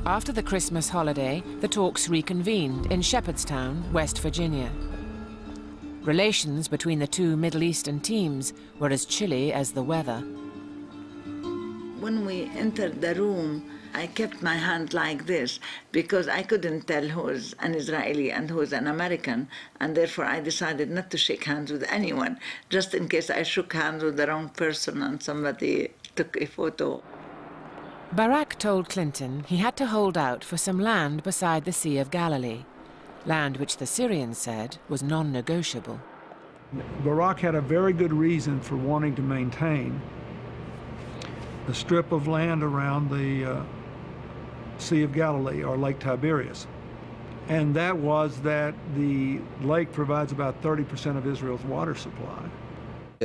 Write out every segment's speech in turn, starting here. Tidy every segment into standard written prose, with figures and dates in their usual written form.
After the Christmas holiday, the talks reconvened in Shepherdstown, West Virginia. Relations between the two Middle Eastern teams were as chilly as the weather. When we entered the room, I kept my hand like this because I couldn't tell who is an Israeli and who is an American, and therefore I decided not to shake hands with anyone, just in case I shook hands with the wrong person and somebody took a photo. Barak told Clinton he had to hold out for some land beside the Sea of Galilee, land which the Syrians said was non-negotiable. Barak had a very good reason for wanting to maintain the strip of land around the Sea of Galilee, or Lake Tiberias. And that was that the lake provides about 30% of Israel's water supply.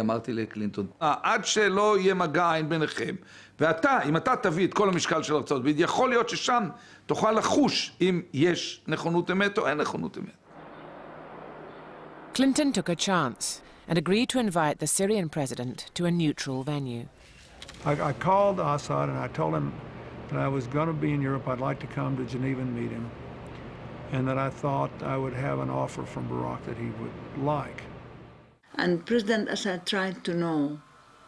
אמרתי לקלינטון, עד שלא יהיה מגע עין ביניכם, ואתה, אם אתה תביא את כל המשקל של ארצות הברית, יכול להיות ששם תוכל לחוש אם יש נכונות אמת או אין נכונות אמת. Clinton took a chance and agreed to invite the Syrian president to a neutral venue. I called Assad and I told him that I was going to be in Europe. I'd like to come to Geneva and meet him, and that I thought I would have an offer from Barak that he would like. And President Assad tried to know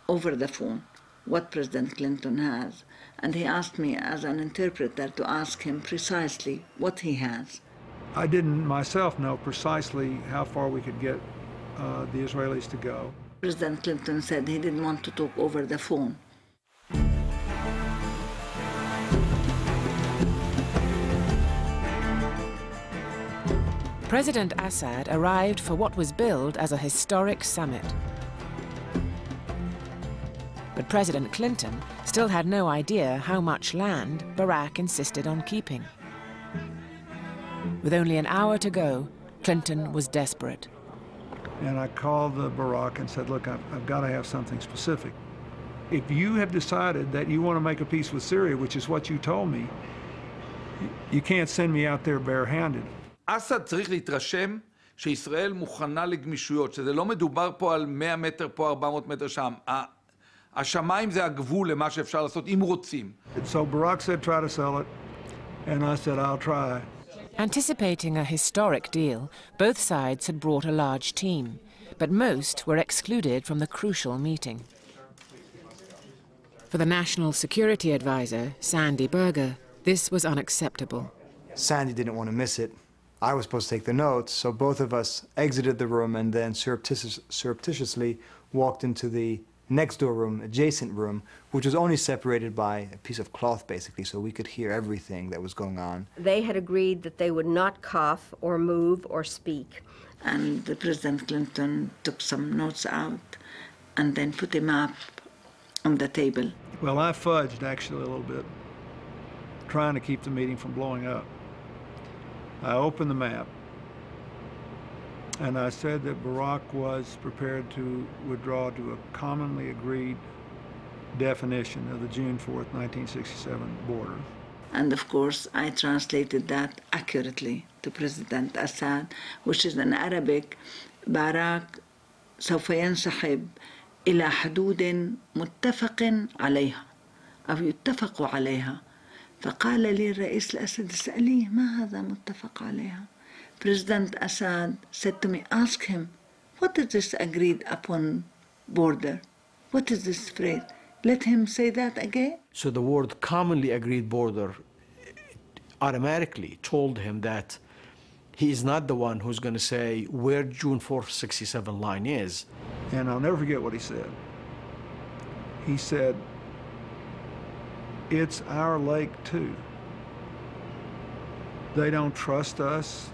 over the phone what President Clinton has, and he asked me as an interpreter to ask him precisely what he has. I didn't myself know precisely how far we could get the Israelis to go. President Clinton said he didn't want to talk over the phone. President Assad arrived for what was billed as a historic summit. But President Clinton still had no idea how much land Barak insisted on keeping. With only an hour to go, Clinton was desperate. And I called Barak and said, look, I've got to have something specific. If you have decided that you want to make a peace with Syria, which is what you told me, you can't send me out there barehanded. אסד צריך להתרשם שישראל מוכנה לגמישויות, שזה לא מדובר פה על 100 מטר פה, 400 מטר שם. השמיים זה הגבול למה שאפשר לעשות, אם רוצים. So Barak said, try to sell it, and I said, I'll try. Anticipating a historic deal, both sides had brought a large team, but most were excluded from the crucial meeting. For the National Security Advisor, Sandy Berger, this was unacceptable. Sandy didn't want to miss it. I was supposed to take the notes, so both of us exited the room and then surreptitiously walked into the next-door room, adjacent room, which was only separated by a piece of cloth, basically, so we could hear everything that was going on. They had agreed that they would not cough or move or speak. And President Clinton took some notes out and then put a map on the table. Well, I fudged, actually, a little bit, trying to keep the meeting from blowing up. I opened the map, and I said that Barak was prepared to withdraw to a commonly agreed definition of the June 4th, 1967 border. And of course, I translated that accurately to President Assad, which is in Arabic, Barak سوف ينسحب إلى حدود متفق عليها أو يتفق عليها. فقال لي الرئيس الأسد اسأليه ما هذا متفق عليها. President Assad said to me, ask him, what is this agreed upon border? What is this phrase? Let him say that again. So the word commonly agreed border automatically told him that he is not the one who's going to say where June 4th, 67 line is. And I'll never forget what he said. He said, it's our lake too. They don't trust us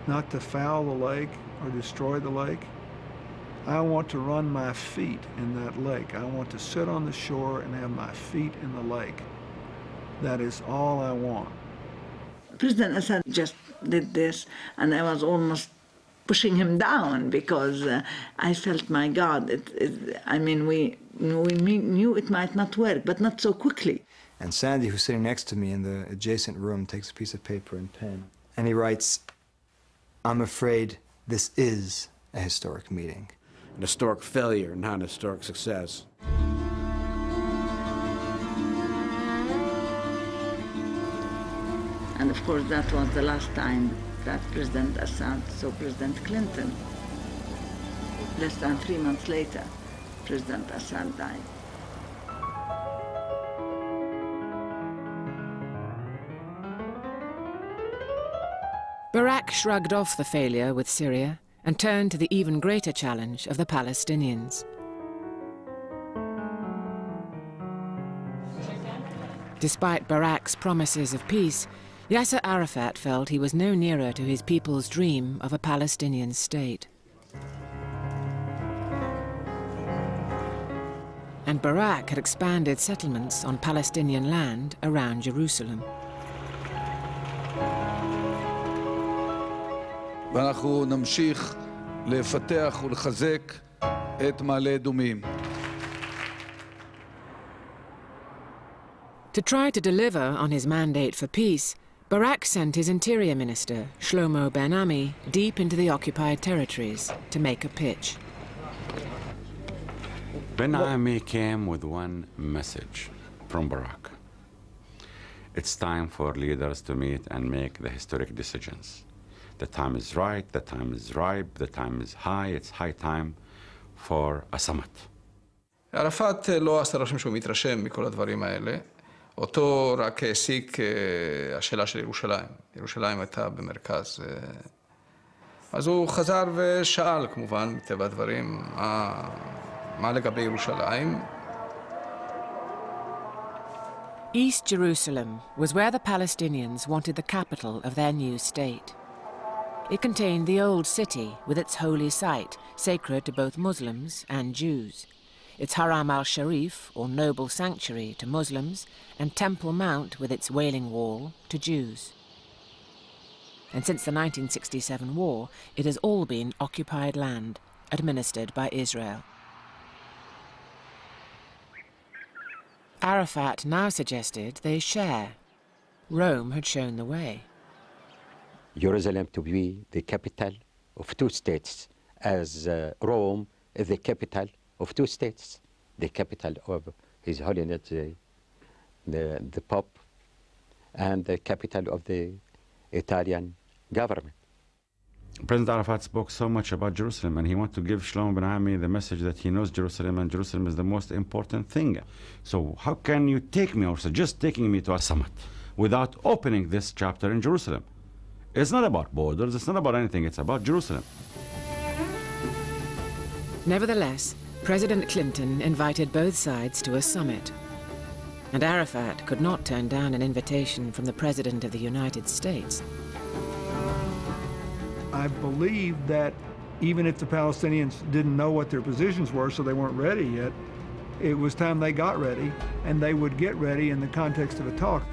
not to foul the lake or destroy the lake. I want to run my feet in that lake. I want to sit on the shore and have my feet in the lake. That is all I want. President Assad just did this, and I was almost pushing him down because I felt, my God, I mean, we knew it might not work, but not so quickly. And Sandy, who's sitting next to me in the adjacent room, takes a piece of paper and pen, and he writes, I'm afraid this is a historic meeting. An historic failure, not an historic success. And of course, that was the last time that President Assad saw President Clinton. Less than 3 months later, President Assad died. Barak shrugged off the failure with Syria and turned to the even greater challenge of the Palestinians. Despite Barak's promises of peace, Yasser Arafat felt he was no nearer to his people's dream of a Palestinian state. And Barak had expanded settlements on Palestinian land around Jerusalem. ואנחנו נמשיך לפתח ולחזק את מעלה אדומים. To try to deliver on his mandate for peace, Barak sent his interior minister, Shlomo Ben-Ami, deep into the occupied territories to make a pitch. Ben-Ami came with one message from Barak. It's time for leaders to meet and make the historic decisions. The time is right, the time is ripe, the time is high, it's high time for a summit. ערפאת לא עשה רושם שהוא מתרשם מכל הדברים האלה. אותו רק העסיק השאלה של ירושלים. ירושלים הייתה במרכז. אז הוא חזר ושאל, כמובן, מטבע הדברים, מה לגבי ירושלים? East Jerusalem was where the Palestinians wanted the capital of their new state. It contained the old city with its holy site, sacred to both Muslims and Jews, its Haram al-Sharif, or noble sanctuary, to Muslims, and Temple Mount with its Wailing Wall to Jews. And since the 1967 war, it has all been occupied land, administered by Israel. Arafat now suggested they share. Rome had shown the way. Jerusalem to be the capital of two states, as Rome is the capital of two states, the capital of His Holiness the Pope, and the capital of the Italian government. President Arafat spoke so much about Jerusalem, and he wanted to give Shlomo Ben-Ami the message that he knows Jerusalem, and Jerusalem is the most important thing. So how can you take me or suggest taking me to a summit without opening this chapter in Jerusalem? It's not about borders, it's not about anything, it's about Jerusalem. Nevertheless, President Clinton invited both sides to a summit. And Arafat could not turn down an invitation from the President of the United States. I believe that even if the Palestinians didn't know what their positions were, so they weren't ready yet, it was time they got ready, and they would get ready in the context of a talk.